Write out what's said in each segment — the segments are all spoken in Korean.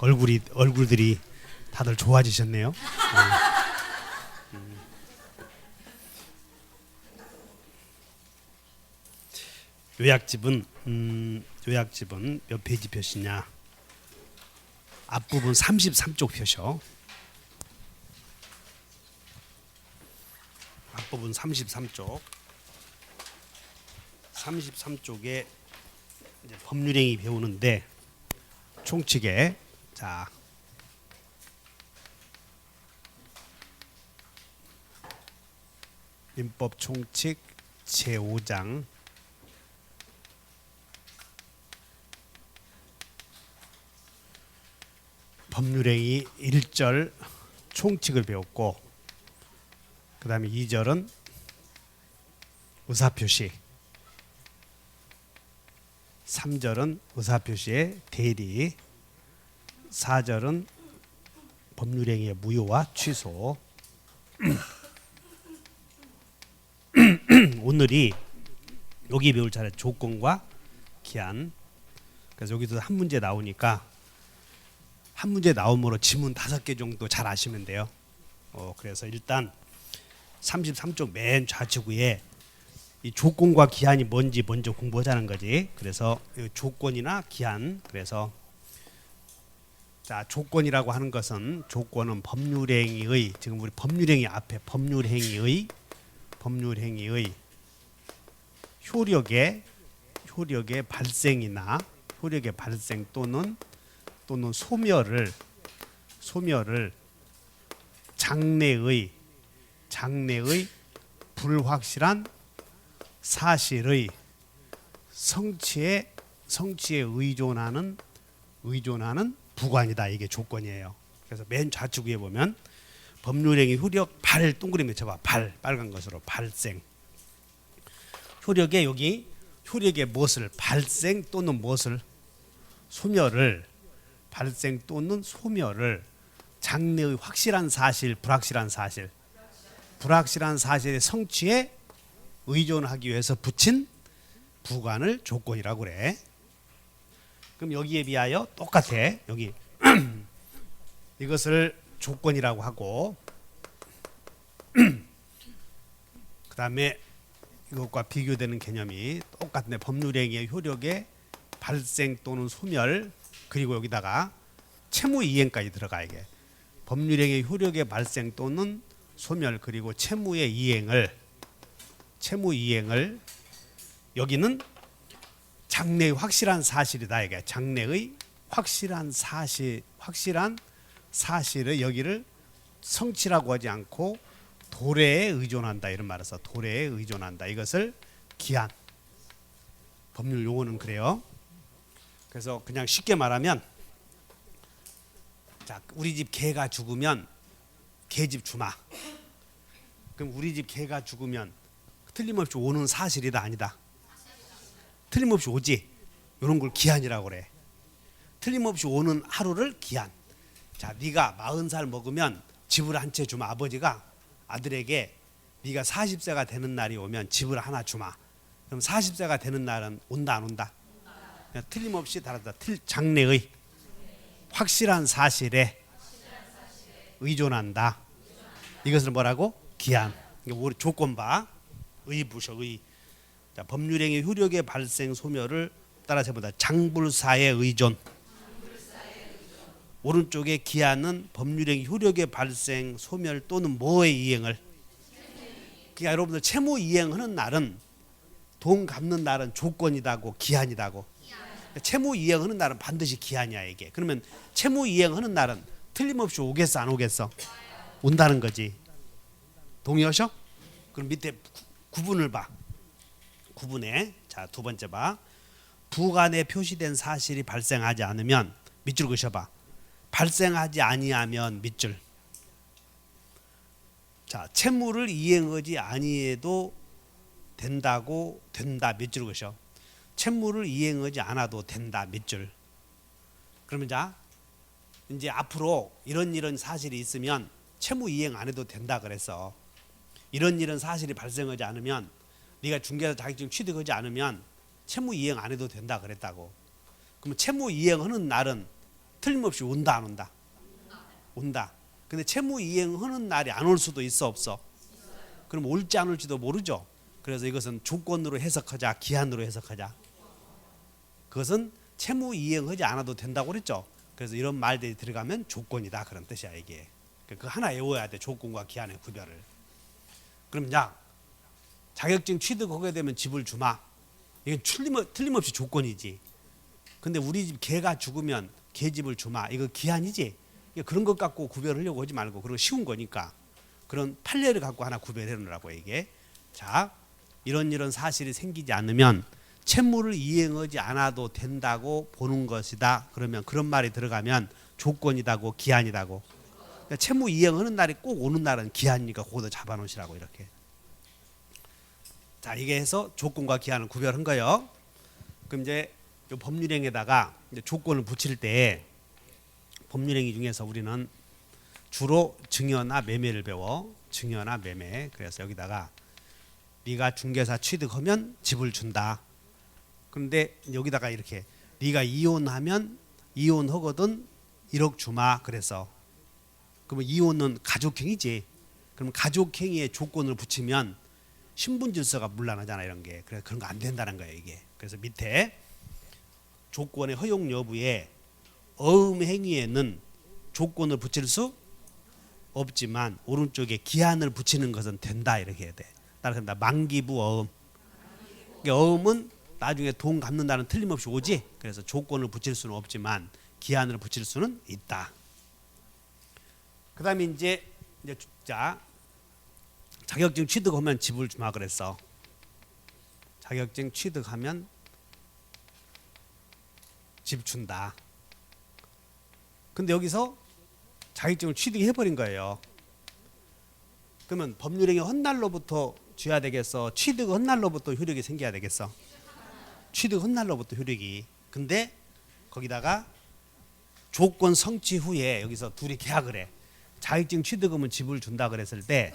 얼굴들이 다들 좋아지셨네요. 요약집은 몇 페이지 표시냐? 앞부분 33쪽 표셔. 앞부분 33쪽. 33쪽에 이제 법률행위 배우는데 총칙에 자 민법 총칙 제5장 법률행위 1절 총칙을 배웠고 그 다음에 2절은 의사표시 3절은 의사표시의 대리 4절은 법률행위의 무효와 취소 오늘이 여기 배울 차례 조건과 기한. 그래서 여기서 한 문제 나오니까 한 문제 나오므로 지문 5개 정도 잘 아시면 돼요. 그래서 일단 33쪽 맨 좌측에 이 조건과 기한이 뭔지 먼저 공부하자는 거지. 그래서 조건이나 기한. 그래서 자 조건이라고 하는 것은 조건은 법률행위의 지금 우리 법률행위 앞에 법률행위의 효력의 발생이나 효력의 발생 또는 소멸을 장래의 불확실한 사실의 성취에 의존하는 부관이다. 이게 조건이에요. 그래서 맨 좌측 위에 보면 법률행위 효력 발 동그라미 쳐봐. 발 빨간 것으로 발생. 효력의 여기 효력의 무엇을 발생 또는 무엇을 소멸을 발생 또는 소멸을 장래의 확실한 사실 불확실한 사실의 성취에 의존하기 위해서 붙인 부관을 조건이라고 그래. 그럼 여기에 비하여 똑같아. 여기 이것을 조건이라고 하고 그 다음에 이것과 비교되는 개념이 똑같네. 법률행위의 효력의 발생 또는 소멸 그리고 여기다가 채무이행까지 들어가. 이게 법률행위의 효력의 발생 또는 소멸 그리고 채무이행을 여기는 장래의 확실한 사실이다. 이게 장래의 확실한 사실을 여기를 성취라고 하지 않고 도래에 의존한다. 이런 말을 써. 도래에 의존한다. 이것을 기한. 법률 용어는 그래요. 그래서 그냥 쉽게 말하면 자, 우리 집 개가 죽으면 개집 주마. 그럼 우리 집 개가 죽으면 틀림없이 오는 사실이다 아니다? 틀림없이 오지. 이런 걸 기한이라고 그래. 틀림없이 오는 하루를 기한. 자, 네가 40살 먹으면 집을 한 채 주마. 아버지가 아들에게 네가 40세가 되는 날이 오면 집을 하나 주마. 그럼 40세가 되는 날은 온다 안 온다? 틀림없이 다르다. 장래의 확실한 사실에 의존한다. 이것을 뭐라고? 기한. 우리 조건 봐. 의부셔. 자, 법률행위 효력의 발생 소멸을 따라서 해보다. 장불사의 의존. 오른쪽에 기한은 법률행위 효력의 발생 소멸 또는 뭐의 이행을. 그러니까 여러분들 채무 이행하는 날은 돈 갚는 날은 조건이다고 기한이다고. 채무 이행하는 날은 반드시 기한이야 이게. 그러면 채무 이행하는 날은 틀림없이 오겠어 안 오겠어? 온다는 거지. 동의하셔? 그럼 밑에 구분을 봐. 구분에 자 두 번째 봐. 부관에 표시된 사실이 발생하지 않으면 밑줄 그셔봐. 발생하지 아니하면 밑줄. 자 채무를 이행하지 아니해도 된다 밑줄 그셔. 채무를 이행하지 않아도 된다 밑줄. 그러면 자 이제 앞으로 이런 사실이 있으면 채무 이행 안 해도 된다 그랬어. 이런 사실이 발생하지 않으면 네가 중개사 자격증 취득하지 않으면 채무 이행 안 해도 된다 그랬다고. 그럼 채무 이행하는 날은 틀림없이 온다 안 온다? 온다. 근데 채무 이행하는 날이 안 올 수도 있어 없어? 그럼 올지 안 올지도 모르죠. 그래서 이것은 조건으로 해석하자, 기한으로 해석하자. 그것은 채무 이행하지 않아도 된다고 그랬죠. 그래서 이런 말들이 들어가면 조건이다 그런 뜻이야 이게. 그 하나 외워야 돼. 조건과 기한의 구별을. 그럼 야 자격증 취득하게 되면 집을 주마. 이건 틀림없이 조건이지. 근데 우리 집 개가 죽으면 개 집을 주마. 이거 기한이지. 그런 것 갖고 구별하려고 하지 말고 그런 거 쉬운 거니까 그런 판례를 갖고 하나 구별해 놓으라고 이게. 자 이런 사실이 생기지 않으면 채무를 이행하지 않아도 된다고 보는 것이다. 그러면 그런 말이 들어가면 조건이다고 기한이다고. 그러니까 채무 이행하는 날이 꼭 오는 날은 기한이니까 그것도 잡아놓으시라고 이렇게. 자 이게 해서 조건과 기한을 구별한 거예요. 그럼 이제 이 법률행에다가 이제 조건을 붙일 때 법률행위 중에서 우리는 주로 증여나 매매를 배워. 증여나 매매. 그래서 여기다가 네가 중개사 취득하면 집을 준다. 그런데 여기다가 이렇게 네가 이혼하면 이혼하거든 1억 주마. 그래서 그러면 이혼은 가족행위지. 그럼 가족행위에 조건을 붙이면 신분질서가 문란하잖아 이런 게. 그래서 그런 거 안 된다는 거예요 이게. 그래서 밑에 조건의 허용 여부에 어음행위에는 조건을 붙일 수 없지만 오른쪽에 기한을 붙이는 것은 된다 이렇게 해야 돼. 따라서 만기부 어음. 어음은 나중에 돈 갚는다는 틀림없이 오지. 그래서 조건을 붙일 수는 없지만 기한을 붙일 수는 있다. 그다음에 이제 자 자격증 취득하면 집을 주마 그랬어. 자격증 취득하면 집 준다. 근데 여기서 자격증을 취득해버린 거예요. 그러면 법률행위 헌날로부터 줘야 되겠어? 취득 헌날로부터 효력이 생겨야 되겠어? 취득 헌날로부터 효력이. 근데 거기다가 조건 성취 후에 여기서 둘이 계약을 해. 자격증 취득하면 집을 준다 그랬을 때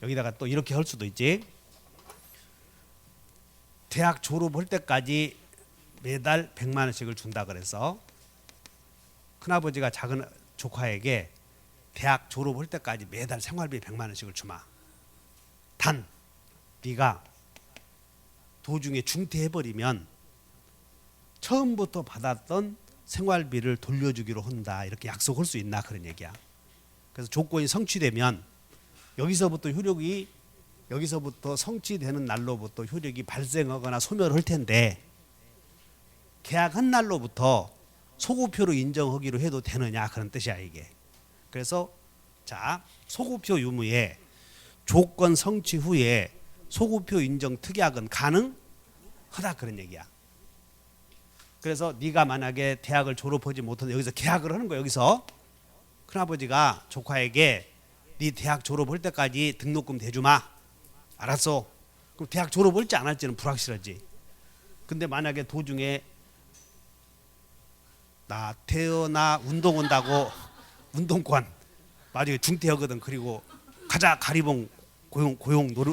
여기다가 또 이렇게 할 수도 있지. 대학 졸업할 때까지 매달 100만 원씩을 준다 그래서 큰아버지가 작은 조카에게 대학 졸업할 때까지 매달 생활비 100만 원씩을 주마. 단 네가 도중에 중퇴해버리면 처음부터 받았던 생활비를 돌려주기로 한다. 이렇게 약속할 수 있나 그런 얘기야. 그래서 조건이 성취되면 여기서부터 성취되는 날로부터 효력이 발생하거나 소멸할 텐데 계약한 날로부터 소급표로 인정하기로 해도 되느냐 그런 뜻이야 이게. 그래서 자 소급표 유무에 조건 성취 후에 소급표 인정 특약은 가능하다 그런 얘기야. 그래서 네가 만약에 대학을 졸업하지 못해서 여기서 계약을 하는 거야. 여기서 큰아버지가 조카에게 네 대학 졸업할 때까지 등록금 대주마. 알았어. 그럼 대학 졸업할지 안 할지는 불확실하지. 근데 만약에 도중에 나 태어나 운동 온다고 운동권 나중에 중퇴하거든. 그리고 가자 가리봉 고용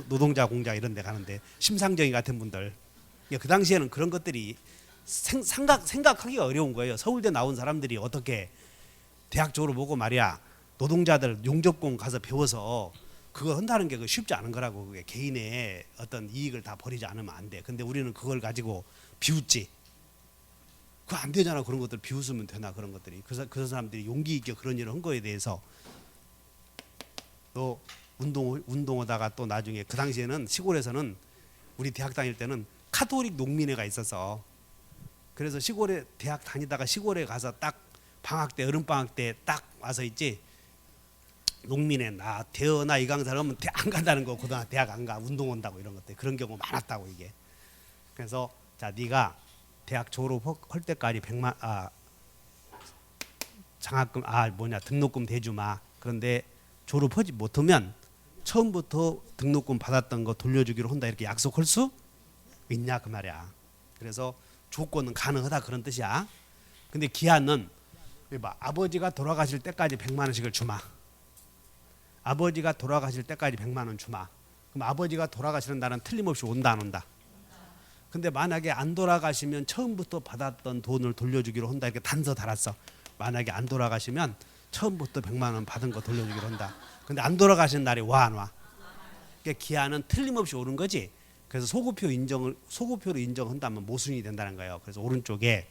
노동자 공장 이런 데 가는데 심상정이 같은 분들 그 당시에는 그런 것들이 생각하기가 어려운 거예요. 서울대 나온 사람들이 어떻게 대학 졸업하고 말이야 노동자들 용접공 가서 배워서 그거 한다는 게 쉽지 않은 거라고. 그게 개인의 어떤 이익을 다 버리지 않으면 안 돼. 근데 우리는 그걸 가지고 비웃지. 그거 안 되잖아. 그런 것들 비웃으면 되나 그런 것들이. 그 사람들이 용기 있게 그런 일을 한 거에 대해서 또 운동하다가 또 나중에 그 당시에는 시골에서는 우리 대학 다닐 때는 카톨릭 농민회가 있어서 그래서 시골에 대학 다니다가 시골에 가서 딱 방학 때 여름 방학 때 딱 와서 있지. 농민회 나 태어나 이 강사를 하면 안 간다는 거. 고등학교 대학 안 가. 운동 온다고 이런 것들. 그런 경우 많았다고 이게. 그래서 자 네가 대학 졸업할 때까지 100만 장학금 등록금 대주마. 그런데 졸업하지 못하면 처음부터 등록금 받았던 거 돌려주기로 한다. 이렇게 약속할 수 있냐 그 말이야. 그래서 조건은 가능하다 그런 뜻이야. 근데 기한은 아버지가 돌아가실 때까지 100만 원씩을 주마. 아버지가 돌아가실 때까지 100만 원 주마. 그럼 아버지가 돌아가시는 날은 틀림없이 온다 안 온다? 근데 만약에 안 돌아가시면 처음부터 받았던 돈을 돌려주기로 한다. 이렇게 단서 달았어. 만약에 안 돌아가시면 처음부터 100만 원 받은 거 돌려주기로 한다. 근데 안 돌아가신 날이 와 안 와? 그러니까 기한은 틀림없이 오른 거지. 그래서 소구표로 인정한다면 모순이 된다는 거예요. 그래서 오른쪽에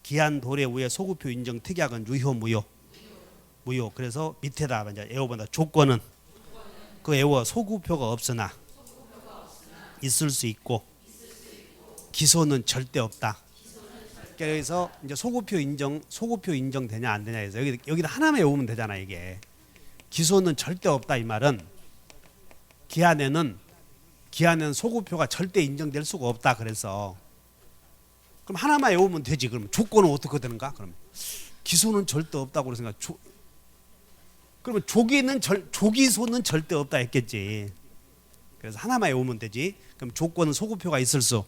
기한 도래 후에 소구표 인정 특약은 유효 무효? 무효. 그래서 밑에다 이제 애호본다. 조건은 그 애호 소구표가 없으나 있을 수 있고 기소는 절대 없다. 그래서 이제 소구표 인정 되냐 안 되냐 해서 여기다 하나만 외우면 되잖아. 이게 기소는 절대 없다 이 말은 기한에는 소구표가 절대 인정될 수가 없다. 그래서 그럼 하나만 외우면 되지. 그럼 조건은 어떻게 되는가? 그럼 기소는 절대 없다고 생각. 그러면 조기소는 절대 없다 했겠지. 그래서 하나만 외우면 되지. 그럼 조건은 소구표가 있을 수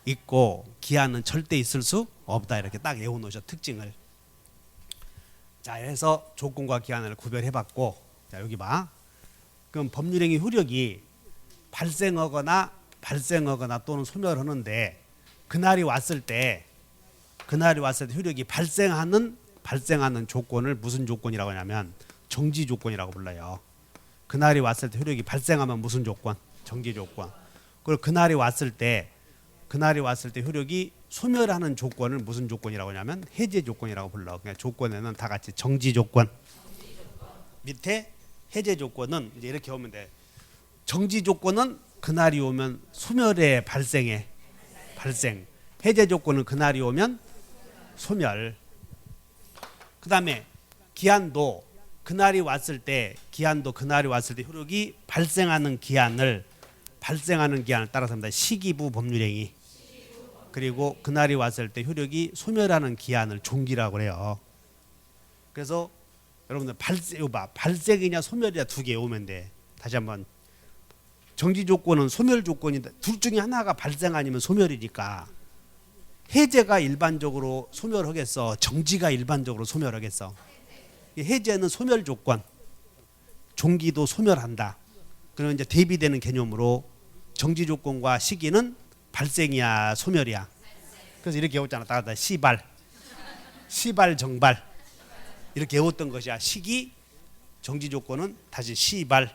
있고 기한은 절대 있을 수 없다. 이렇게 딱 외워 놓으셔 특징을. 자, 해서 조건과 기한을 구별해봤고, 자 여기 봐. 그럼 법률행위 효력이 발생하거나 또는 소멸하는데 그날이 왔을 때 효력이 발생하는 조건을 무슨 조건이라고 하냐면 정지 조건이라고 불러요. 그날이 왔을 때 효력이 발생하면 무슨 조건? 정지 조건. 그리고 그날이 왔을 때 효력이 소멸하는 조건을 무슨 조건이라고 하냐면 해제 조건이라고 불러. 그냥 조건에는 다 같이 정지 조건. 밑에 해제 조건은 이제 이렇게 오면 돼. 정지 조건은 그날이 오면 소멸의 발생. 해제 조건은 그날이 오면 소멸. 그다음에 기한도 그날이 왔을 때 효력이 발생하는 기한을 따라서 합니다. 시기부 법률행위. 그리고 그날이 왔을 때 효력이 소멸하는 기한을 종기라고 그래요. 그래서 여러분들 발생이냐 소멸이냐 두 개 오면 돼. 다시 한번 정지 조건은 소멸 조건이다. 둘 중에 하나가 발생 아니면 소멸이니까 해제가 일반적으로 소멸하겠어? 정지가 일반적으로 소멸하겠어? 해제는 소멸 조건, 종기도 소멸한다. 그러면 이제 대비되는 개념으로 정지 조건과 시기는 발생이야 소멸이야. 그래서 이렇게 외웠잖아. 따라다 시발 정발 이렇게 외웠던 것이야. 시기 정지 조건은 다시 시발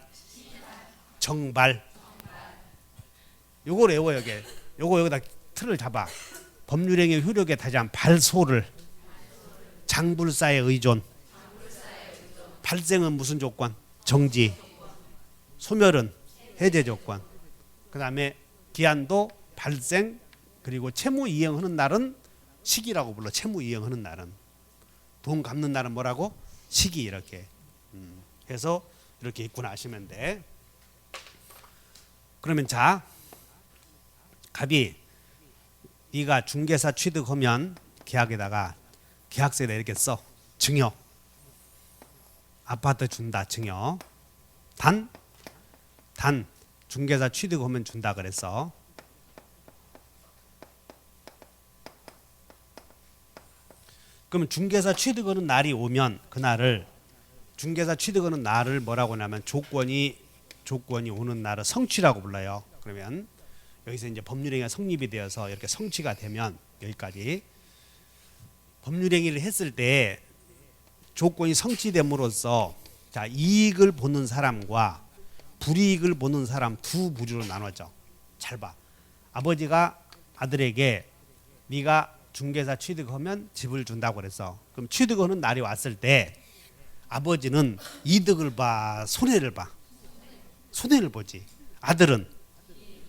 정발. 요걸 외워. 여기다 틀을 잡아. 법률행위 효력에 다시 한 발소를 장불사의 의존. 발생은 무슨 조건? 정지. 소멸은 해제 조건. 그 다음에 기한도 발생. 그리고 채무 이행하는 날은 시기라고 불러. 채무 이행하는 날은. 돈 갚는 날은 뭐라고? 시기. 이렇게 해서 이렇게 있구나 하시면 돼. 그러면 자, 갑이 네가 중개사 취득하면 계약에다가 계약서에다 이렇게 써. 증여. 아파트 준다. 증여. 단 중개사 취득하면 준다 그랬어. 그러면 중개사 취득하는 날이 오면 그날을 중개사 취득하는 날을 뭐라고 하냐면 조건이 오는 날을 성취라고 불러요. 그러면 여기서 이제 법률행위가 성립이 되어서 이렇게 성취가 되면 여기까지 법률행위를 했을 때 조건이 성취됨으로써 자 이익을 보는 사람과 불이익을 보는 사람 두 부류로 나눠져. 잘 봐. 아버지가 아들에게 네가 중개사 취득하면 집을 준다고 그랬어. 그럼 취득하는 날이 왔을 때 아버지는 이득을 봐, 손해를 봐. 손해를 보지. 아들은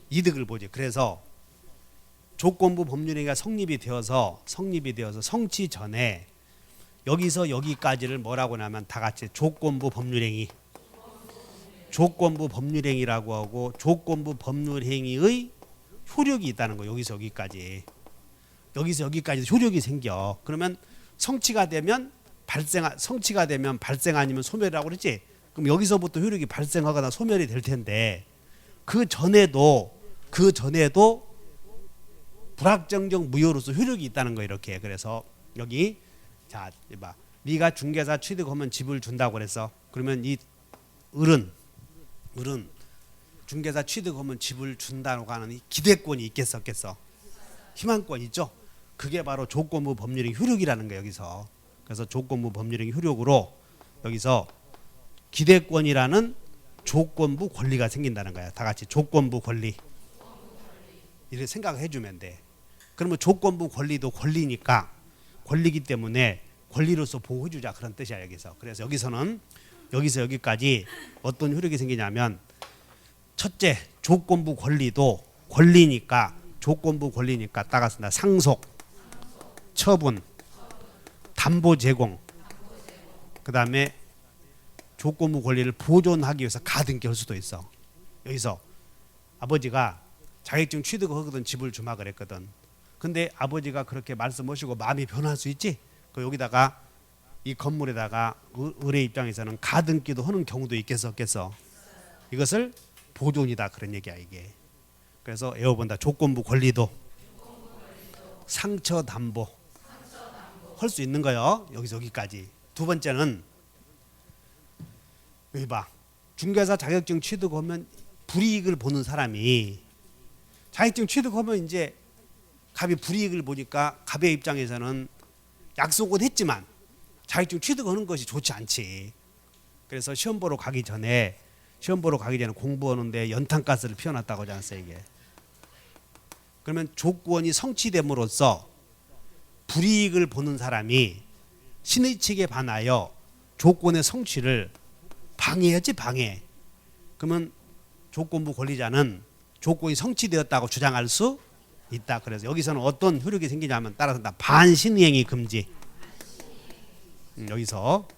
이득을 보지. 그래서 조건부 법률행위가 성립이 되어서 성취 전에 여기서 여기까지를 뭐라고 하냐면 다 같이 조건부 법률행위라고 하고 성립이 법률행위의 효력이 있다는 거. 여기서 여기까지 효력이 생겨. 그러면 성취가 되면 발생 아니면 소멸이라고 그랬지. 그럼 여기서부터 효력이 발생하거나 소멸이 될 텐데 그 전에도 불확정적 무효로서 효력이 있다는 거. 이렇게. 그래서 여기 자 봐. 네가 중개사 취득하면 집을 준다고 그랬어. 그러면 이 을은 중개사 취득하면 집을 준다고 하는 이 기대권이 있겠어 없겠어? 희망권 있죠. 그게 바로 조건부 법률의 효력이라는 거예요. 여기서. 그래서 조건부 법률의 효력으로 여기서 기대권이라는 조건부 권리가 생긴다는 거야. 다 같이 조건부 권리. 이렇게 생각해 주면 돼. 그러면 조건부 권리도 권리니까 권리기 때문에 권리로서 보호해 주자 그런 뜻이야 여기서. 그래서 여기서는 여기서 여기까지 어떤 효력이 생기냐면 첫째 조건부 권리도 권리니까 조건부 권리니까 따라서 상속, 처분, 담보 제공, 그 다음에 조건부 권리를 보존하기 위해서 가등기 할 수도 있어. 여기서 아버지가 자격증 취득하거든 집을 주마 그랬거든. 근데 아버지가 그렇게 말씀하시고 마음이 변할 수 있지. 그 여기다가 이 건물에다가 의뢰 입장에서는 가등기도 하는 경우도 있겠어 없겠어. 이것을 보존이다 그런 얘기야 이게. 그래서 애워본다. 조건부 권리도 상처 담보 할 수 있는 거요. 여기서 여기까지. 두 번째는 여기 봐. 중개사 자격증 취득하면 불이익을 보는 사람이 자격증 취득하면 이제 갑이 불이익을 보니까 갑의 입장에서는 약속은 했지만 자격증 취득하는 것이 좋지 않지. 그래서 시험 보러 가기 전에 공부하는데 연탄가스를 피워놨다고 하지 않았어요 이게. 그러면 조건이 성취됨으로써 불이익을 보는 사람이 신의 측에 반하여 조건의 성취를 방해했지 방해. 그러면 조건부 권리자는 조건이 성취되었다고 주장할 수 있다. 그래서 여기서는 어떤 효력이 생기냐면 따라서 반신이행이 금지. 여기서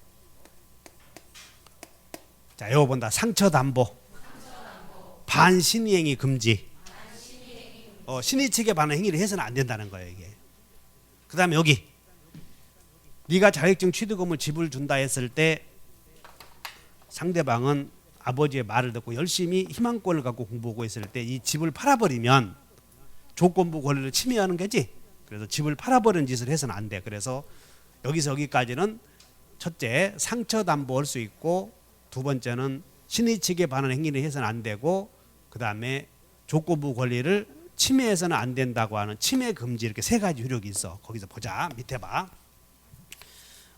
자 외워본다. 상처 담보 반신이행이 금지. 신의 측에 반한 행위를 해서는 안 된다는 거예요 이게. 그 다음에 여기 네가 자격증 취득금을 집을 준다 했을 때 상대방은 아버지의 말을 듣고 열심히 희망권을 갖고 공부하고 있을 때 이 집을 팔아버리면 조건부 권리를 침해하는 거지. 그래서 집을 팔아버리는 짓을 해서는 안 돼. 그래서 여기서 여기까지는 첫째 상처 담보할 수 있고 두 번째는 신의 측에 반한 행위를 해서는 안 되고 그 다음에 조건부 권리를 침해해서는 안 된다고 하는 침해 금지 이렇게 세 가지 효력이 있어. 거기서 보자. 밑에 봐.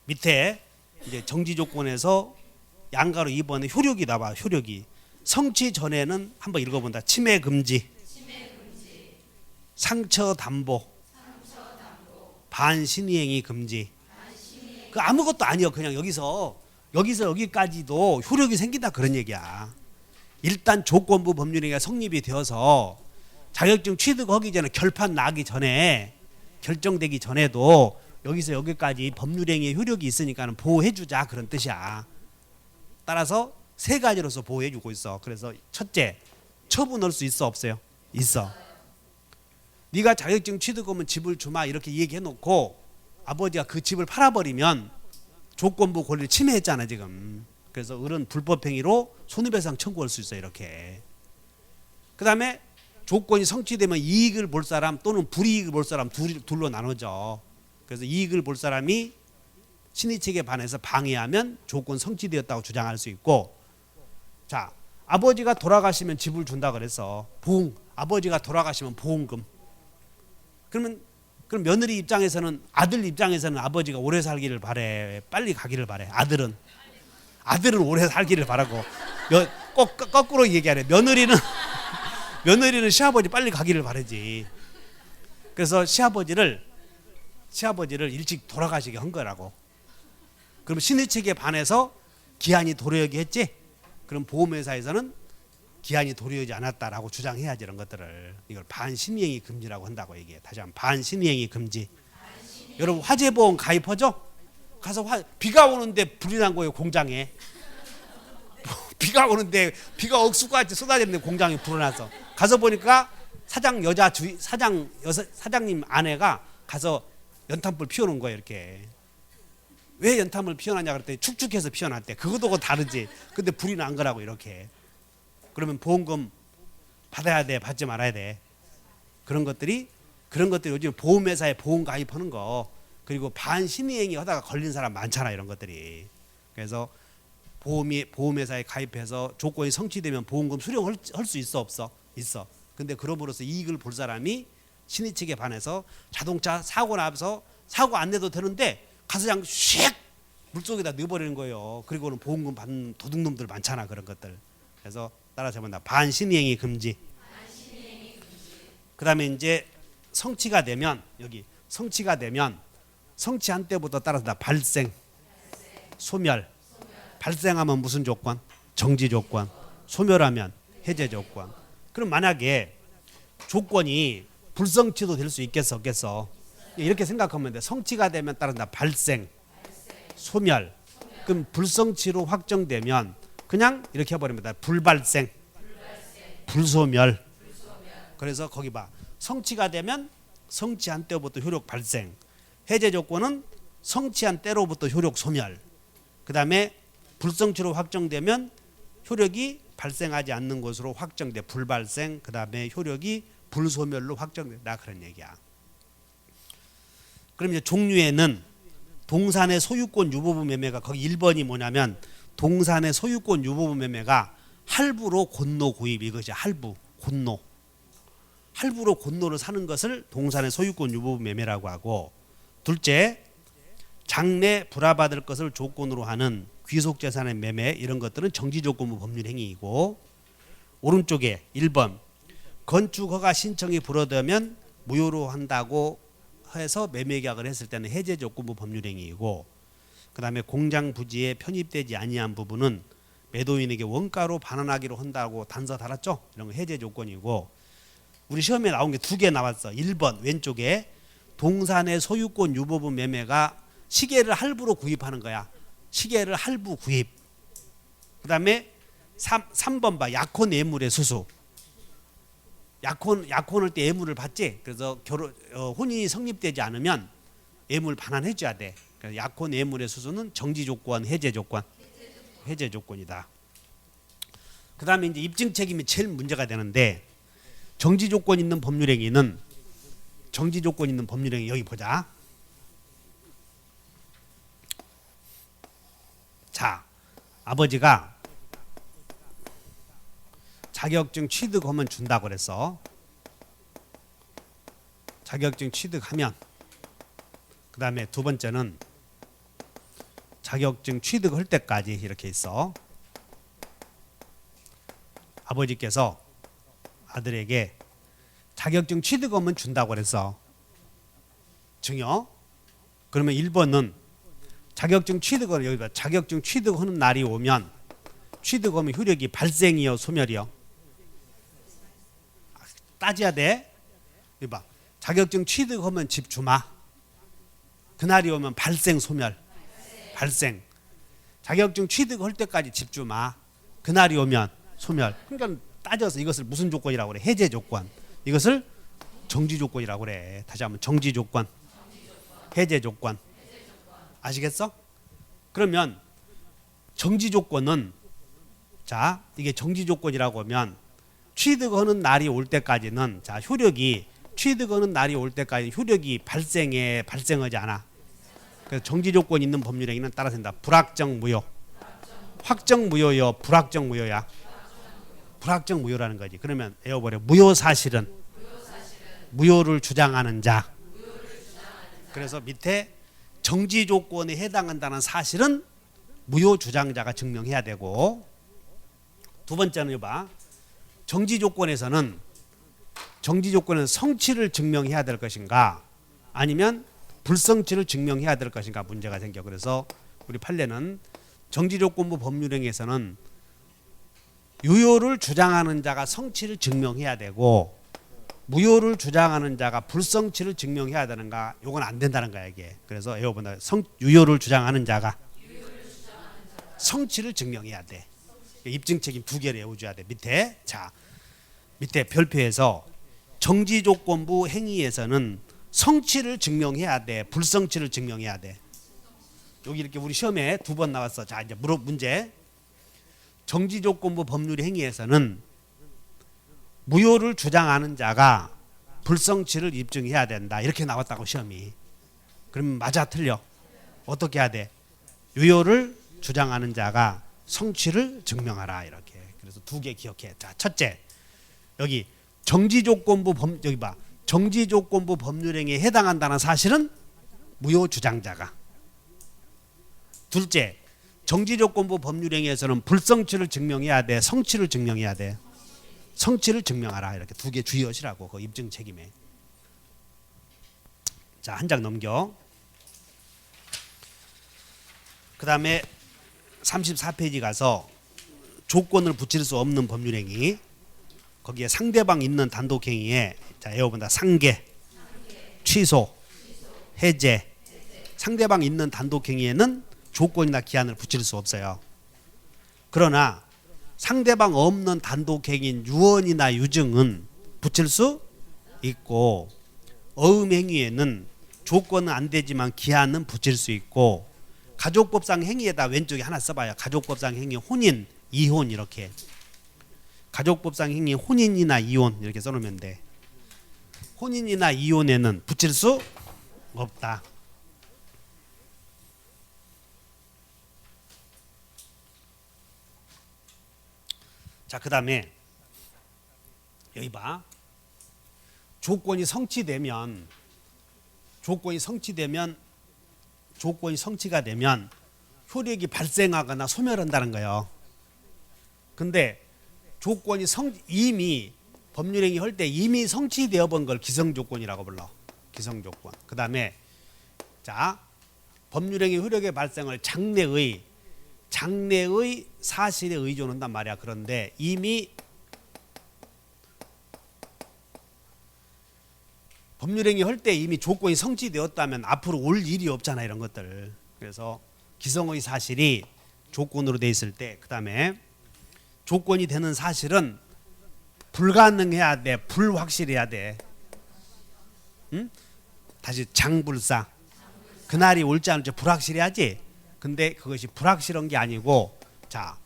밑에 이제 정지 조건에서 양가로 2번에 효력이 나와. 효력이 성취 전에는 한번 읽어본다. 침해 금지, 상처 담보, 반신이행이 금지. 그 아무것도 아니요. 그냥 여기서 여기까지도 효력이 생긴다 그런 얘기야. 일단 조건부 법률행위가 성립이 되어서 자격증 취득하기 전에 결판 나기 전에 결정되기 전에도 여기서 여기까지 법률행위의 효력이 있으니까는 보호해주자 그런 뜻이야. 따라서 세 가지로서 보호해주고 있어. 그래서 첫째 처분할 수 있어 없어요? 있어. 네가 자격증 취득하면 집을 주마 이렇게 얘기해놓고 아버지가 그 집을 팔아버리면 조건부 권리를 침해했잖아 지금. 그래서 어른 불법행위로 손해배상 청구할 수 있어 이렇게. 그 다음에 조건이 성취되면 이익을 볼 사람 또는 불이익을 볼 사람 둘로 나눠져. 그래서 이익을 볼 사람이 신의 측에 반해서 방해하면 조건 성취되었다고 주장할 수 있고, 자 아버지가 돌아가시면 집을 준다 그래서 아버지가 돌아가시면 보험금. 그럼 며느리 입장에서는 아들 입장에서는 아버지가 오래 살기를 바래, 빨리 가기를 바래. 아들은 오래 살기를 바라고. 꼭 거꾸로 얘기하래. 며느리는 시아버지 빨리 가기를 바라지. 그래서 시아버지를 일찍 돌아가시게 한 거라고. 그럼 신의 측에 반해서 기한이 도래하게 했지. 그럼 보험회사에서는 기한이 도래하지 않았다라고 주장해야지 이런 것들을. 이걸 반신이행위 금지라고 한다고 얘기해. 다시 한번 반신이행위 금지. 여러분 화재보험 가입하죠? 가서 비가 오는데 불이 난 거예요 공장에. 비가 오는데 비가 억수같이 쏟아지는데 공장에 불이 나서 가서 보니까 사장님 아내가 가서 연탄불 피워놓은 거예요 이렇게. 왜 연탄불 피워놨냐 그랬더니 축축해서 피워놨대. 그것도 다르지. 근데 불이 난 거라고 이렇게. 그러면 보험금 받아야 돼, 받지 말아야 돼. 그런 것들이 요즘 보험회사에 보험 가입하는 거, 그리고 반신이행위 하다가 걸린 사람 많잖아 이런 것들이. 그래서 보험회사에 가입해서 조건이 성취되면 보험금 수령할 수 있어 없어? 있어. 근데 그럼으로써 이익을 볼 사람이 신의 측에 반해서 자동차 사고 나서 사고 안 내도 되는데 가서 그냥 슉 물속에다 넣어버리는 거예요. 그리고는 보험금 받는 도둑놈들 많잖아. 그런 것들. 그래서 따라서 해본다. 반신이행위 금지. 그 다음에 이제 성취가 되면 여기 성취가 되면 성취한 때부터 따라서 다 발생, 소멸. 발생하면 무슨 조건? 정지 조건. 소멸하면 해제 조건. 그럼 만약에 조건이 불성취도 될 수 있겠어 없겠어? 이렇게 생각하면 돼. 성취가 되면 따라서 다 발생, 소멸. 그럼 불성취로 확정되면 그냥 이렇게 해버립니다. 불발생, 불소멸. 그래서 거기 봐. 성취가 되면 성취한 때부터 효력 발생. 해제 조건은 성취한 때로부터 효력 소멸. 그 다음에 불성취로 확정되면 효력이 발생하지 않는 것으로 확정돼. 불발생. 그 다음에 효력이 불소멸로 확정된다. 그런 얘기야. 그럼 이제 종류에는 동산의 소유권 유보부 매매가 거기 1번이 뭐냐면 동산의 소유권 유보부 매매가 할부로 곤노 구입 이것이 할부, 곤노. 할부로 곤노를 사는 것을 동산의 소유권 유보부 매매라고 하고 둘째 장래 불화받을 것을 조건으로 하는 귀속재산의 매매 이런 것들은 정지조건부 법률행위이고 오른쪽에 1번 건축허가 신청이 불어되면 무효로 한다고 해서 매매계약을 했을 때는 해제조건부 법률행위이고 그 다음에 공장 부지에 편입되지 아니한 부분은 매도인에게 원가로 반환하기로 한다고 단서 달았죠. 이런 거 해제조건이고 우리 시험에 나온 게 2개 나왔어. 1번 왼쪽에 동산의 소유권 유보부 매매가 시계를 할부로 구입하는 거야. 시계를 할부 구입. 그 다음에 3번 봐. 약혼 예물의 수수. 약혼할 때 예물을 받지. 그래서 혼인이 성립되지 않으면 예물 반환해 줘야 돼. 그래서 약혼 예물의 수수는 정지 조건, 해제 조건. 해제 조건이다. 그 다음에 이제 입증 책임이 제일 문제가 되는데 정지 조건 있는 법률행위는 정지 조건 있는 법률행위 여기 보자. 자, 아버지가 자격증 취득하면 준다고 그랬어. 자격증 취득하면 그 다음에 두 번째는 자격증 취득할 때까지 이렇게 있어. 아버지께서 아들에게 자격증 취득하면 준다고 그랬어. 증여. 그러면 1번은 자격증 취득을 여기다 자격증 취득하는 날이 오면 취득하면 효력이 발생이요 소멸이요? 따져야 돼. 여기 봐. 자격증 취득하면 집 주마. 그날이 오면 발생 소멸. 발생. 자격증 취득할 때까지 집 주마. 그날이 오면 소멸. 그러니까 따져서 이것을 무슨 조건이라고 그래? 해제 조건. 이것을 정지 조건이라고 그래. 다시 한번 정지 조건. 해제 조건. 아시겠어? 그러면 정지 조건은 자 이게 정지 조건이라고 하면 취득하는 날이 올 때까지는 자 효력이 취득하는 날이 올 때까지 효력이 발생하지 않아. 그래서 정지 조건 있는 법률행위는 따라서 된다. 불확정 무효. 확정 무효요. 불확정 무효야. 불확정 무효라는 거지. 그러면 외워버려. 무효 사실은 무효를 주장하는 자. 그래서 밑에 정지 조건에 해당한다는 사실은 무효 주장자가 증명해야 되고 두 번째는 봐. 정지 조건에서는 성취를 증명해야 될 것인가 아니면 불성취를 증명해야 될 것인가 문제가 생겨. 그래서 우리 판례는 정지조건부 법률행위에서는 유효를 주장하는 자가 성취를 증명해야 되고 무효를 주장하는 자가 불성취를 증명해야 되는가? 요건 안 된다는 거야 이게. 그래서 외워본다. 유효를 주장하는 자가 성취를 증명해야 돼. 입증 책임 2개를 외워줘야 돼. 밑에 자 밑에 별표에서 정지조건부 행위에서는 성취를 증명해야 돼. 불성취를 증명해야 돼. 여기 이렇게 우리 시험에 2번 나왔어. 자 이제 문제. 정지조건부 법률 행위에서는 무효를 주장하는 자가 불성취를 입증해야 된다. 이렇게 나왔다고 시험이. 그러면 맞아 틀려? 어떻게 해야 돼? 유효를 주장하는 자가 성취를 증명하라. 이렇게. 그래서 2개 기억해. 자 첫째 여기 정지조건부 여기 봐. 정지조건부 법률행위에 해당한다는 사실은 무효주장자가. 둘째, 정지조건부 법률행위에서는 불성취를 증명해야 돼, 성취를 증명해야 돼. 성취를 증명하라. 이렇게 두 개 주의하시라고. 그 입증 책임에. 자, 한 장 넘겨. 그 다음에 34페이지 가서 조건을 붙일 수 없는 법률행위, 거기에 상대방 있는 단독행위에, 자, 외워본다. 상계, 취소, 해제. 상대방 있는 단독행위에는 조건이나 기한을 붙일 수 없어요. 그러나 상대방 없는 단독행위인 유언이나 유증은 붙일 수 있고, 어음행위에는 조건은 안 되지만 기한은 붙일 수 있고, 가족법상 행위에다 왼쪽에 하나 써봐요. 가족법상 행위, 혼인, 이혼 이렇게. 가족법상 행위, 혼인이나 이혼 이렇게 써놓으면 돼. 혼인이나 이혼에는 붙일 수 없다. 자, 그 다음에 여기 봐. 조건이 성취되면 조건이 성취가 되면 효력이 발생하거나 소멸한다는 거예요. 근데 조건이 이미 법률행위 할 때 이미 성취되어 본 걸 기성조건이라고 불러. 기성조건. 그 다음에 자, 법률행위 효력의 발생을 장래의 사실에 의존한단 말이야. 그런데 이미 법률행위 할 때 이미 조건이 성취되었다면 앞으로 올 일이 없잖아, 이런 것들. 그래서 기성의 사실이 조건으로 돼 있을 때, 그 다음에 조건이 되는 사실은 불가능해야 돼, 불확실해야 돼. 응? 다시 장불사. 그날이 올지 안 올지 불확실해야지. 근데 그것이 불확실한 게 아니고, 자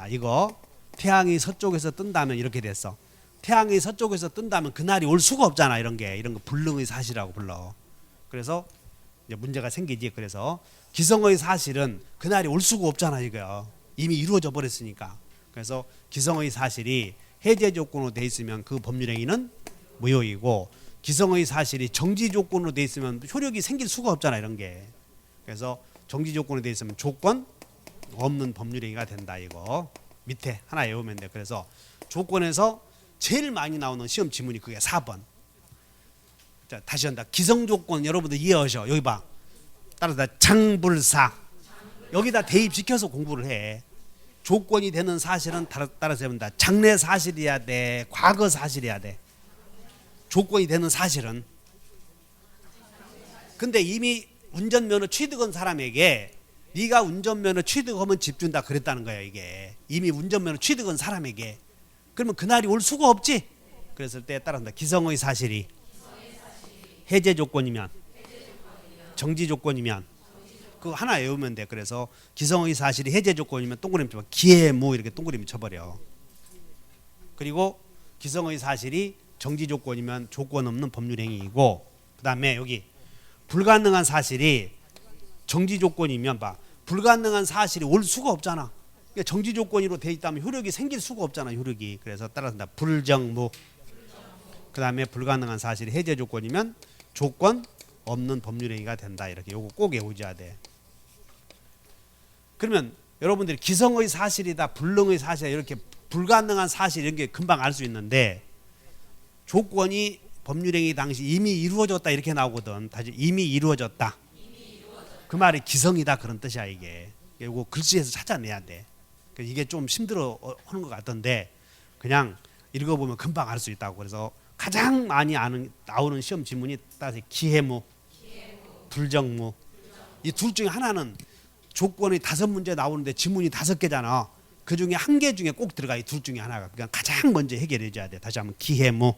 이거 태양이 서쪽에서 뜬다면 이렇게 됐어. 태양이 서쪽에서 뜬다면 그날이 올 수가 없잖아. 이런 거 불능의 사실이라고 불러. 그래서 이제 문제가 생기지. 그래서 기성의 사실은 그날이 올 수가 없잖아, 이거요. 이미 이루어져 버렸으니까. 그래서 기성의 사실이 해제 조건으로 돼 있으면 그 법률행위는 무효이고, 기성의 사실이 정지 조건으로 돼 있으면 효력이 생길 수가 없잖아, 이런 게. 그래서 정지 조건으로 돼 있으면 조건 없는 법률행위가 된다. 이거 밑에 하나 외우면 돼. 그래서 조건에서 제일 많이 나오는 시험 지문이 그게 4번. 자, 다시 한다. 기성조건 여러분들 이해하셔. 여기 봐. 따라서 장불사. 여기다 대입시켜서 공부를 해. 조건이 되는 사실은 따라서 해본다. 장래 사실이어야 돼, 과거 사실이어야 돼. 조건이 되는 사실은. 근데 이미 운전면허 취득한 사람에게 네가 운전면허 취득하면 집 준다 그랬다는 거야. 이게 이미 운전면허 취득한 사람에게. 그러면 그날이 올 수가 없지. 그랬을 때에 따라서 기성의 사실이 해제 조건이면, 정지 조건이면 그거 하나 외우면 돼. 그래서 기성의 사실이 해제 조건이면 동그라미 쳐봐. 기해무 이렇게 동그라미 쳐버려. 그리고 기성의 사실이 정지 조건이면 조건 없는 법률행위이고, 그 다음에 여기 불가능한 사실이 정지 조건이면 봐. 불가능한 사실이 올 수가 없잖아. 그러니까 정지 조건으로 돼 있다면 효력이 생길 수가 없잖아, 효력이. 그래서 따라서 불정무. 그 다음에 불가능한 사실이 해제 조건이면 조건 없는 법률행위가 된다. 이렇게 요거 꼭 외우셔야 돼. 그러면 여러분들이 기성의 사실이다, 불능의 사실이다, 이렇게 불가능한 사실 이런 게 금방 알 수 있는데, 조건이 법률행위 당시 이미 이루어졌다 이렇게 나오거든. 다시 이미 이루어졌다. 그 말이 기성이다 그런 뜻이야. 이게 이거 글씨에서 찾아내야 돼. 이게 좀 힘들어 하는 것 같던데 그냥 읽어보면 금방 알 수 있다고. 그래서 가장 많이 나오는 시험 지문이 따라서 기해무, 불정무. 이 둘 중에 하나는 조건이 5문제 나오는데 지문이 5개잖아. 그 중에 한 개 중에 꼭 들어가. 이 둘 중에 하나가. 그냥 가장 먼저 해결해 줘야 돼. 다시 한번 기해무,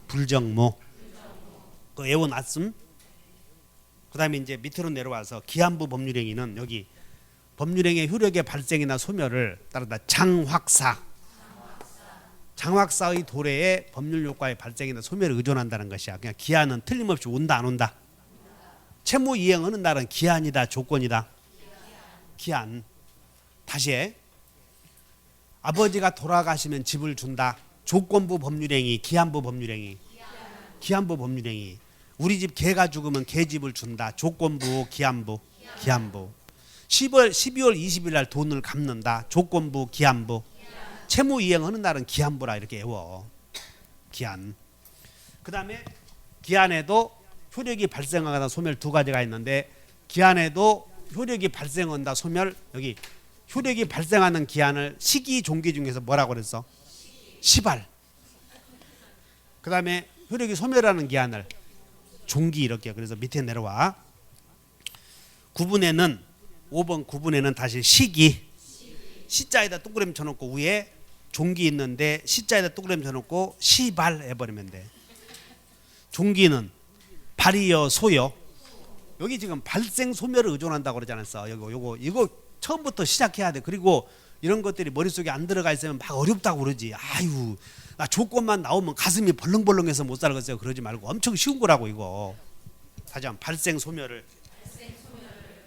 불정무. 그 외워놨음. 그 다음에 이제 밑으로 내려와서 기한부 법률행위는 여기 법률행위의 효력의 발생이나 소멸을 따르다 장확사의 도래에 법률 효과의 발생이나 소멸을 의존한다는 것이야. 그냥 기한은 틀림없이 온다 안 온다. 채무 이행하는 날은 기한이다, 조건이다. 기한. 다시 해. 아버지가 돌아가시면 집을 준다. 조건부 법률행위, 기한부 법률행위. 기한부 법률행위. 우리 집 개가 죽으면 개집을 준다. 조건부, 기한부. 12월 20일 날 돈을 갚는다. 조건부, 기한부. 채무 이행하는 날은 기한부라 이렇게 외워. 기한. 그다음에 기한에도 효력이 발생하거나 소멸 두 가지가 있는데, 기한에도 효력이 발생한다 소멸, 여기 효력이 발생하는 기한을 시기 종기 중에서 뭐라고 그랬어? 시발. 그다음에 효력이 소멸하는 기한을 종기 이렇게. 그래서 밑에 내려와. 9분에는 5번 9분에는 다시 시기. 시자에다 동그라미 쳐놓고 위에 종기 있는데 시자에다 동그라미 쳐놓고 시발 해버리면 돼. 종기는 발이여 소여. 여기 지금 발생 소멸을 의존한다고 그러지 않았어? 이거 처음부터 시작해야 돼. 그리고 이런 것들이 머릿속에 안 들어가 있으면 막 어렵다고 그러지. 아유, 나 조건만 나오면 가슴이 벌렁벌렁해서 못 살겠어요. 그러지 말고 엄청 쉬운 거라고 이거. 다시 한번 발생 소멸을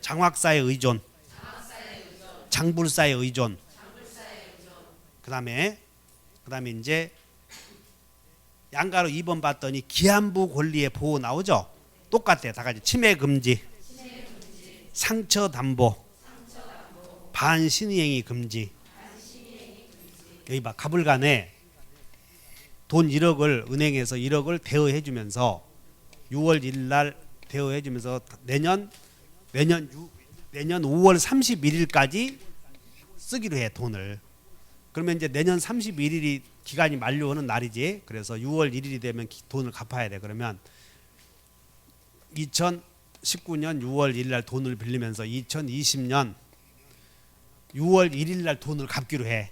장확사의 의존, 장불사의 의존. 그다음에 이제 양가로 2번 봤더니 기한부 권리의 보호 나오죠? 똑같아. 다 같이 침해 금지, 상처 담보, 반신이행위 금지. 여기 봐. 가불간에 돈 1억을 은행에서 1억을 대여해 주면서 6월 1일 날 대여해 주면서 내년 5월 31일까지 쓰기로 해 돈을. 그러면 이제 내년 31일이 기간이 만료하는 날이지. 그래서 6월 1일이 되면 돈을 갚아야 돼. 그러면 2019년 6월 1일 날 돈을 빌리면서 2020년 6월 1일 날 돈을 갚기로 해.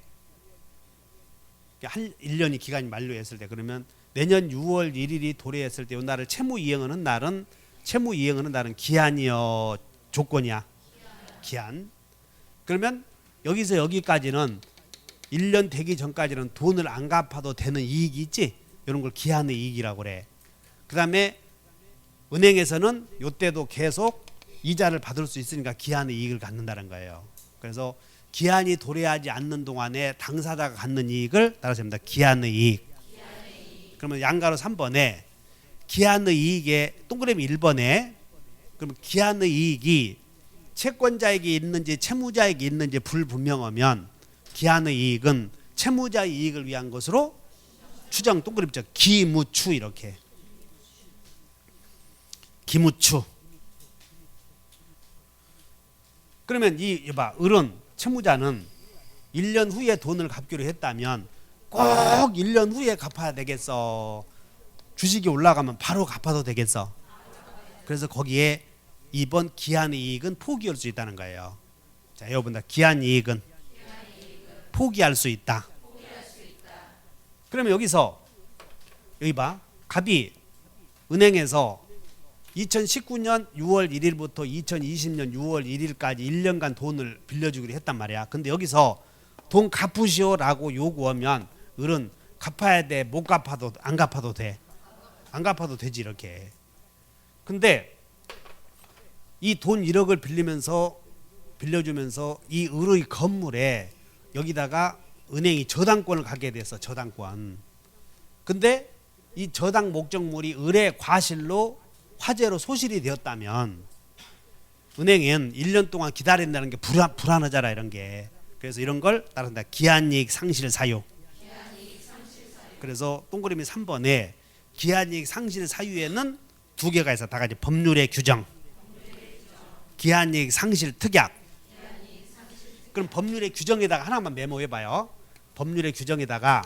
한 1년이 기간이 만료했을 때. 그러면 내년 6월 1일이 도래했을 때 이 날을 채무 이행하는 날은 기한이요, 조건이야? 기한. 그러면 여기서 여기까지는 1년 되기 전까지는 돈을 안 갚아도 되는 이익이 있지. 이런 걸 기한의 이익이라고 그래. 그다음에 은행에서는 이때도 계속 이자를 받을 수 있으니까 기한의 이익을 갖는다는 거예요. 그래서 기한이 도래하지 않는 동안에 당사자가 갖는 이익을 따라서 합니다. 기한의 이익. 그러면 양가로 3번에 기한의 이익에 동그라미 1번에 그러면 기한의 이익이 채권자에게 있는지 채무자에게 있는지 불분명하면 기한의 이익은 채무자의 이익을 위한 것으로 추정. 동그라미 쳐. 기무추 이렇게. 기무추. 그러면 이봐, 을은 채무자는 1년 후에 돈을 갚기로 했다면 꼭 1년 후에 갚아야 되겠어? 주식이 올라가면 바로 갚아도 되겠어? 그래서 거기에 2번 기한의 이익은 포기할 수 있다는 거예요. 자, 여러분들 기한 이익은 포기할 수 있다. 그러면 여기서 여기 봐. 갑이 은행에서 2019년 6월 1일부터 2020년 6월 1일까지 1년간 돈을 빌려주기로 했단 말이야. 근데 여기서 돈 갚으시오라고 요구하면 을은 갚아야 돼? 못 갚아도 안 갚아도 돼? 안 갚아도 되지 이렇게. 근데 이 돈 1억을 빌려주면서 이 을의 건물에 여기다가 은행이 저당권을 갖게 됐어. 저당권. 근데 이 저당 목적물이 을의 과실로 화재로 소실이 되었다면 은행은 1년 동안 기다린다는 게 불안하잖아 이런 게. 그래서 이런 걸 따른다. 기한이익 상실 사유. 그래서 동그라미 3번에 기한이익 상실 사유에는 두 개가 있어. 다 같이 법률의 규정. 기한이익 상실 특약. 그럼 법률의 규정에다가 하나만 메모해봐요. 법률의 규정에다가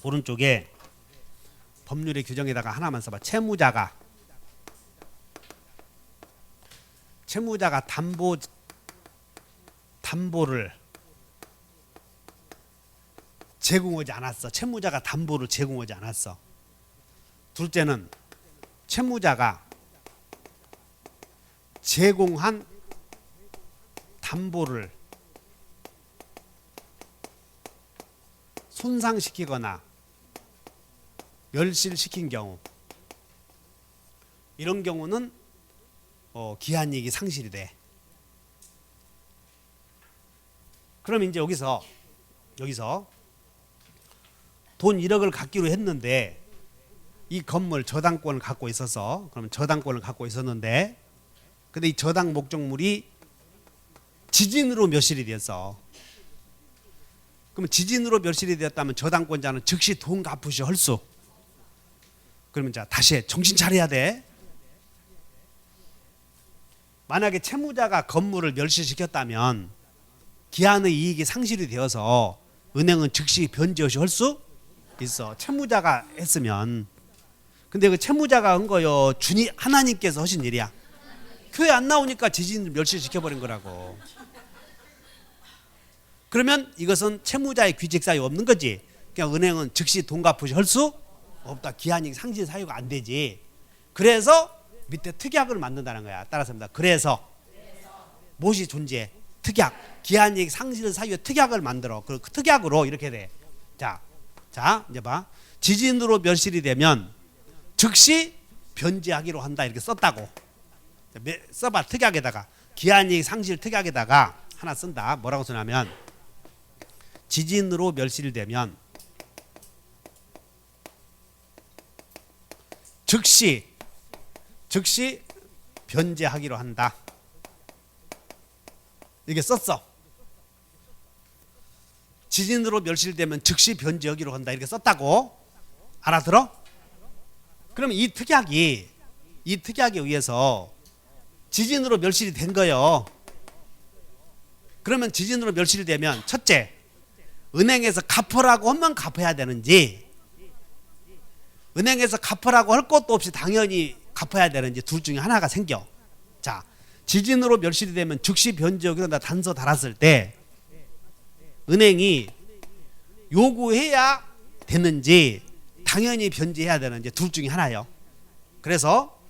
오른쪽에 법률의 규정에다가 하나만 써봐. 채무자가 담보를 제공하지 않았어. 채무자가 담보를 제공하지 않았어. 둘째는 채무자가 제공한 담보를 손상시키거나 멸실시킨 경우, 이런 경우는 기한이익이 상실이 돼. 그럼 이제 여기서 돈 1억을 갖기로 했는데 이 건물 저당권을 갖고 있어서 그러면 저당권을 갖고 있었는데 근데 이 저당 목적물이 지진으로 멸실이 됐어. 그러면 지진으로 멸실이 되었다면 저당권자는 즉시 돈 갚으시 헐수. 그러면 자 다시 정신 차려야 돼. 만약에 채무자가 건물을 멸실시켰다면 기한의 이익이 상실이 되어서 은행은 즉시 변제시 할 수 있어. 채무자가 했으면. 근데 그 채무자가 한 거요. 주님 하나님께서 하신 일이야. 교회 안 나오니까 지진을 멸실시켜버린 거라고. 그러면 이것은 채무자의 귀책 사유 없는 거지. 그냥 은행은 즉시 돈 갚으시 할 수 없다. 기한이 상실 사유가 안 되지. 그래서 밑에 특약을 만든다는 거야. 따라서입니다. 그래서 무엇이 존재해? 특약. 기한이익 상실 사유의 특약을 만들어. 그 특약으로 이렇게 돼. 자 이제 봐. 지진으로 멸실이 되면 즉시 변제하기로 한다 이렇게 썼다고. 써봐. 특약에다가 기한이익 상실 특약에다가 하나 쓴다. 뭐라고 쓰냐면 지진으로 멸실되면 즉시 변제하기로 한다. 이게 썼어. 지진으로 멸실되면 즉시 변제하기로 한다 이렇게 썼다고. 알아들어? 그럼 이 특약에 의해서 지진으로 멸실이 된 거예요. 그러면 지진으로 멸실이 되면 첫째, 은행에서 갚으라고 하면 갚아야 되는지, 은행에서 갚으라고 할 것도 없이 당연히 갚아야 되는지 둘 중에 하나가 생겨. 자, 지진으로 멸실이 되면 즉시 변제하기로 한다 단서 달았을 때 은행이 요구해야 되는지 당연히 변제해야 되는지 둘 중에 하나예요. 그래서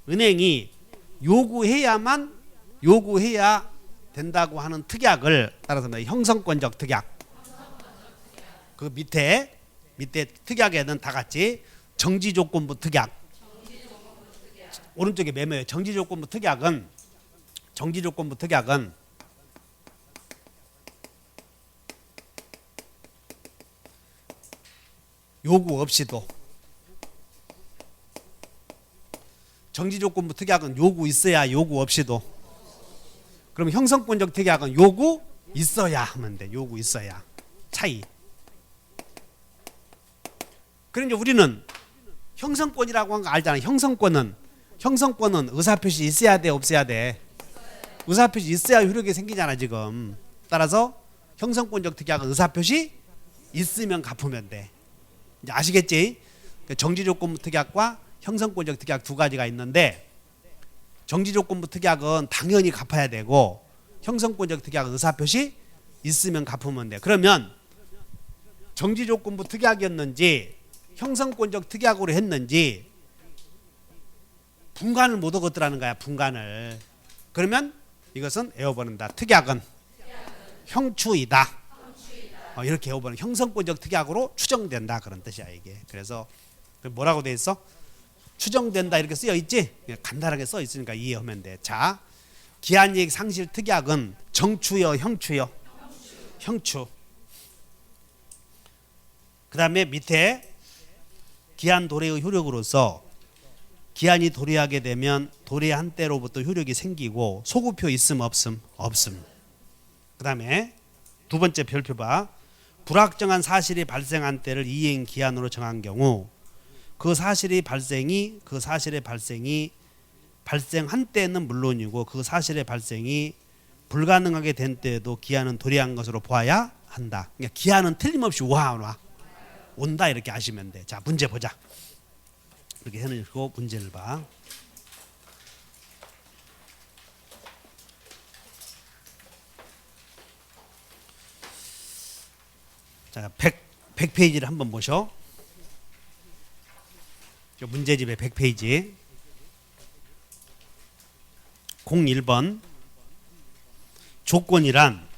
은행이 요구해야 된다고 하는 특약을 따라서 형성권적 특약. 그 밑에 특약에는 다 같이 정지조건부 특약. 오른쪽에 메모해요. 정지조건부 특약은 요구 없이도, 정지조건부 특약은 요구 있어야 요구 없이도. 그럼 형성권적 특약은 요구 있어야 하면 돼. 요구 있어야. 차이. 그러니까 우리는 형성권이라고 한 거 알잖아. 형성권은 의사표시 있어야 돼, 없어야 돼? 의사표시 있어야 효력이 생기잖아 지금. 따라서 형성권적 특약은 의사표시 있으면 갚으면 돼. 이제 아시겠지? 정지조건부 특약과 형성권적 특약 두 가지가 있는데 정지조건부 특약은 당연히 갚아야 되고 형성권적 특약은 의사표시 있으면 갚으면 돼. 그러면 정지조건부 특약이었는지 형성권적 특약으로 했는지 분간을 못 얻었더라는 거야. 분간을. 그러면 이것은 에어버린다. 특약은 형추이다. 이렇게 에어버린 형성권적 특약으로 추정된다 그런 뜻이야 이게. 그래서 뭐라고 돼 있어? 추정된다 이렇게 쓰여 있지? 간단하게 써 있으니까 이해하면 돼. 자, 기한이익 상실 특약은 정추요, 형추요? 형추. 그 다음에 밑에 기한 도래의 효력으로서 기한이 도래하게 되면 도래한 때로부터 효력이 생기고 소구표 있음 없음? 없음. 그 다음에 두 번째 별표 봐. 불확정한 사실이 발생한 때를 이행 기한으로 정한 경우 그 사실의 발생이 발생한 때는 물론이고 그 사실의 발생이 불가능하게 된 때에도 기한은 도래한 것으로 보아야 한다. 그러니까 기한은 틀림없이 온다 이렇게 아시면 돼. 자, 문제 보자. 이렇게 해놓고 문제를 봐. 자, 100페이지를 한번 보셔. 문제집의 100페이지 01번 조건이란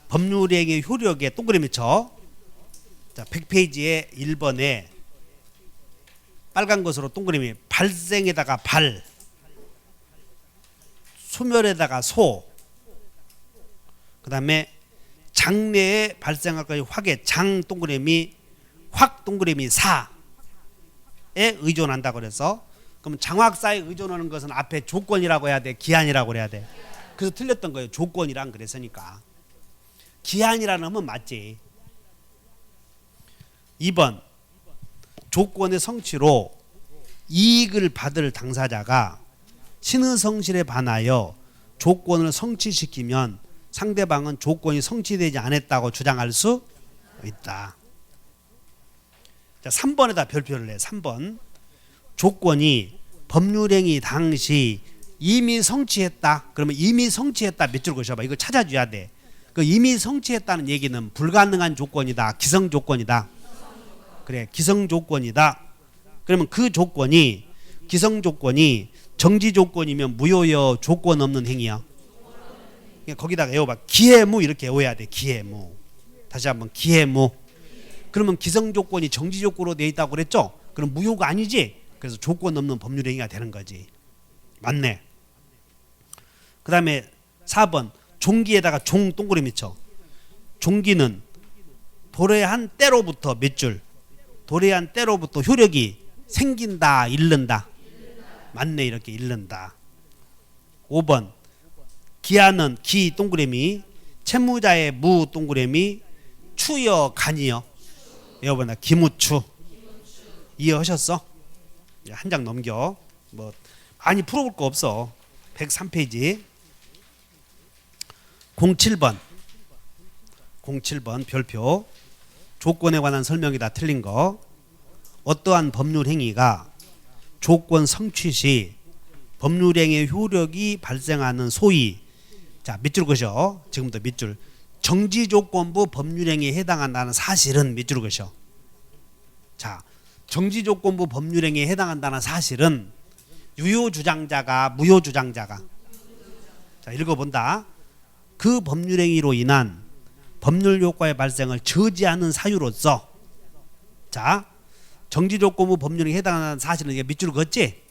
법률행위 효력에 동그라미 쳐. 자, 100페이지에 1번에 빨간 것으로 동그라미 발생에다가 발, 소멸에다가 소, 그 다음에 장래에 발생할 것이 확의 장 동그라미, 확 동그라미 사에 의존한다고 그래서 그럼 장학사에 의존하는 것은 앞에 조건이라고 해야 돼, 기한이라고 해야 돼. 그래서 틀렸던 거예요. 조건이란 그랬으니까. 기한이라는 하면 맞지. 2번 조건의 성취로 이익을 받을 당사자가 신의 성실에 반하여 조건을 성취시키면 상대방은 조건이 성취되지 않았다고 주장할 수 있다. 자, 3번에다 별표를 해. 3번 조건이 법률행위 당시 이미 성취했다. 그러면 이미 성취했다 몇 줄 것이어봐. 이거 찾아줘야 돼. 그 이미 성취했다는 얘기는 불가능한 조건이다, 기성 조건이다. 그래, 기성 조건이다. 그러면 그 조건이 기성 조건이 정지 조건이면 무효여 조건 없는 행위야. 거기다가 외워봐. 기해무 이렇게 외워야 돼. 기해무. 다시 한번 기해무. 그러면 기성 조건이 정지 조건으로 돼 있다고 그랬죠? 그럼 무효가 아니지. 그래서 조건 없는 법률 행위가 되는 거지. 맞네. 그 다음에 4번 종기에다가 종 동그라미 쳐. 종기는 도래한 때로부터 몇 줄? 도래한 때로부터 효력이 생긴다, 잃는다. 맞네. 이렇게 잃는다. 5번 기한은 기 동그라미, 채무자의 무 동그라미, 추여 간이여. 외워봐라. 기무추. 이해하셨어? 한 장 넘겨. 뭐 많이 풀어볼 거 없어. 103페이지. 07번 별표. 조건에 관한 설명이 다 틀린 거. 어떠한 법률 행위가 조건 성취 시 법률행위의 효력이 발생하는 소위, 자 밑줄 그셔. 지금부터 밑줄. 정지조건부 법률행위에 해당한다는 사실은 밑줄 그셔. 자, 정지조건부 법률행위에 해당한다는 사실은 유효주장자가 무효주장자가. 자, 읽어본다. 그 법률행위로 인한 법률효과의 발생을 저지하는 사유로서. 자, 정지조건부 법률행위에 해당하는 사실은 이게 밑줄 긋지.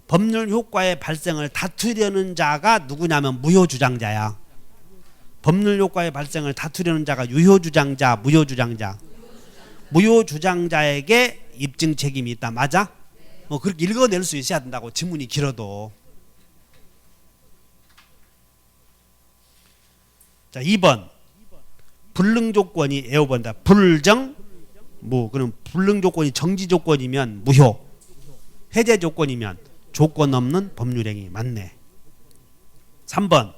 법률효과의 발생을 다투려는 자가 누구냐면 무효주장자야. 법률효과의 발생을 다투려는 자가 유효주장자, 무효주장자. 무효주장자에게 입증 책임이 있다. 맞아? 뭐 그렇게 읽어낼 수 있어야 된다고. 지문이 길어도. 자, 2번 불능조건이 애워본다. 불정 무. 그럼 불능조건이 정지조건이면 무효, 해제조건이면 조건 없는 법률행위. 맞네. 3번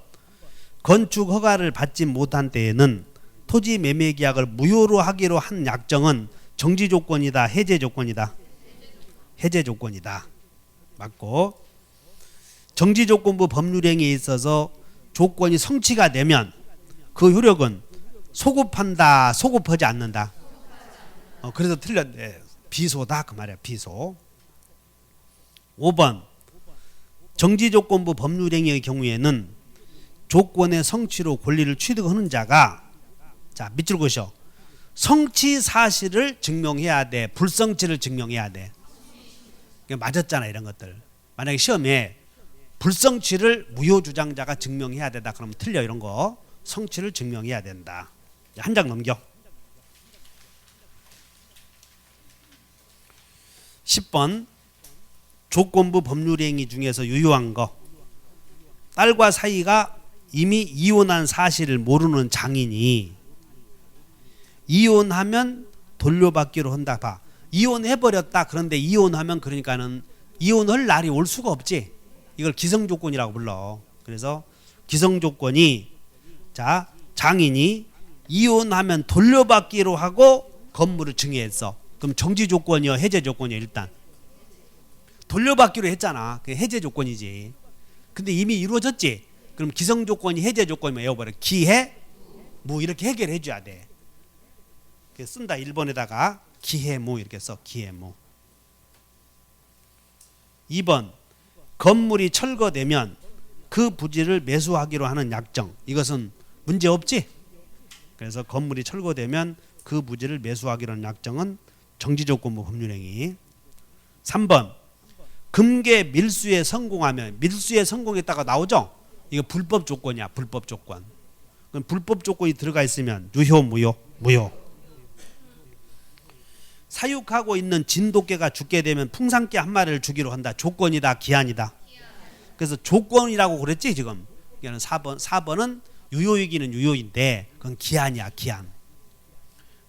건축 허가를 받지 못한 때에는 토지 매매 계약을 무효로 하기로 한 약정은 정지 조건이다, 해제 조건이다. 해제 조건이다. 맞고. 정지 조건부 법률행위에 있어서 조건이 성취가 되면 그 효력은 소급한다, 소급하지 않는다. 그래서 틀렸네. 비소다 그 말이야. 비소. 5번 정지조건부 법률행위의 경우에는 조건의 성취로 권리를 취득하는 자가, 자 밑줄 그으셔. 성취 사실을 증명해야 돼, 불성취를 증명해야 돼. 맞았잖아 이런 것들. 만약에 시험에 불성취를 무효주장자가 증명해야 된다 그러면 틀려. 이런 거 성취를 증명해야 된다. 한 장 넘겨. 10번 조건부 법률행위 중에서 유효한 거. 딸과 사이가 이미 이혼한 사실을 모르는 장인이 이혼하면 돌려받기로 한다. 봐. 이혼해버렸다. 그런데 이혼하면 그러니까는 이혼할 날이 올 수가 없지. 이걸 기성조건이라고 불러. 그래서 기성조건이, 자 장인이 이혼하면 돌려받기로 하고 건물을 증여했어. 그럼 정지조건이요, 해제조건이요? 일단 돌려받기로 했잖아. 그게 해제조건이지. 근데 이미 이루어졌지. 그럼 기성조건이 해제조건이면 외워버려. 기해 무 이렇게 해결해 줘야 돼. 쓴다. 1번에다가 기해무 이렇게 써. 기해무. 2번 건물이 철거되면 그 부지를 매수하기로 하는 약정. 이것은 문제 없지. 그래서 건물이 철거되면 그 부지를 매수하기로 하는 약정은 정지조건부 법률행위. 3번 금계 밀수에 성공하면, 밀수에 성공했다가 나오죠. 이거 불법 조건이야. 불법 조건. 그럼 불법 조건이 들어가 있으면 유효 무효? 무효. 사육하고 있는 진돗개가 죽게 되면 풍산개 한 마리를 주기로 한다. 조건이다, 기한이다. 그래서 조건이라고 그랬지 지금. 이거는 4번은 유효이기는 유효인데 그건 기한이야, 기한.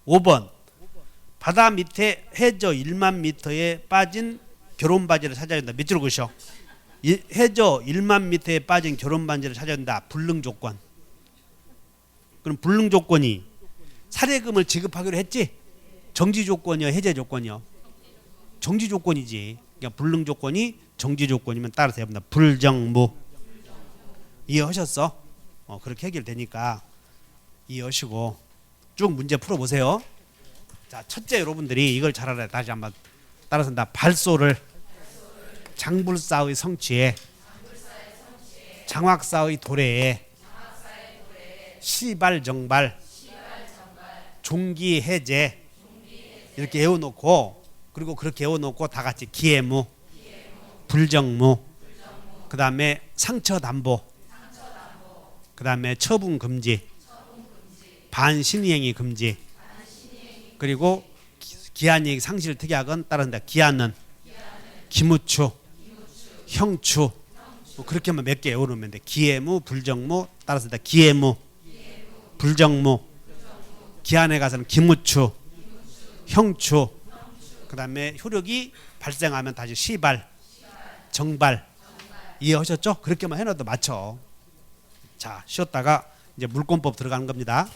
5번 바다 밑에 해저 1만 미터에 빠진 결혼바지를 찾아야 된다. 몇 줄 그셔? 해저 1만 미터에 빠진 결혼바지를 찾아야 된다. 불능 조건. 그럼 불능 조건이 사례금을 지급하기로 했지? 정지 조건이요, 해제 조건이요? 정지 조건이지. 그러니까 불능 조건이 정지 조건이면 따라서 해야 합니다. 불정무. 이해하셨어? 그렇게 해결되니까 이해하시고 쭉 문제 풀어보세요. 자, 첫째 여러분들이 이걸 잘 알아야 다시 한번 따라서 한다. 발소를 장불사의 성취에 장학사의 도래에 시발정발 종기해제 이렇게 외워놓고 그리고 그렇게 외워놓고 다 같이 기해무 불정무 그 다음에 상처담보 그 다음에 처분금지 반신이행위 금지 그리고 기한이익 상실 특약은 따른다. 기한은 기무추 형추 뭐 그렇게 하면 몇 개 외워놓으면 돼. 기해무 불정무 따라서 다 기해무 불정무 기한에 가서는 기무추 형추 그 다음에 효력이 발생하면 다시 시발 정발 이해하셨죠? 그렇게만 해놔도 맞춰. 자, 쉬었다가 이제 물권법 들어가는 겁니다.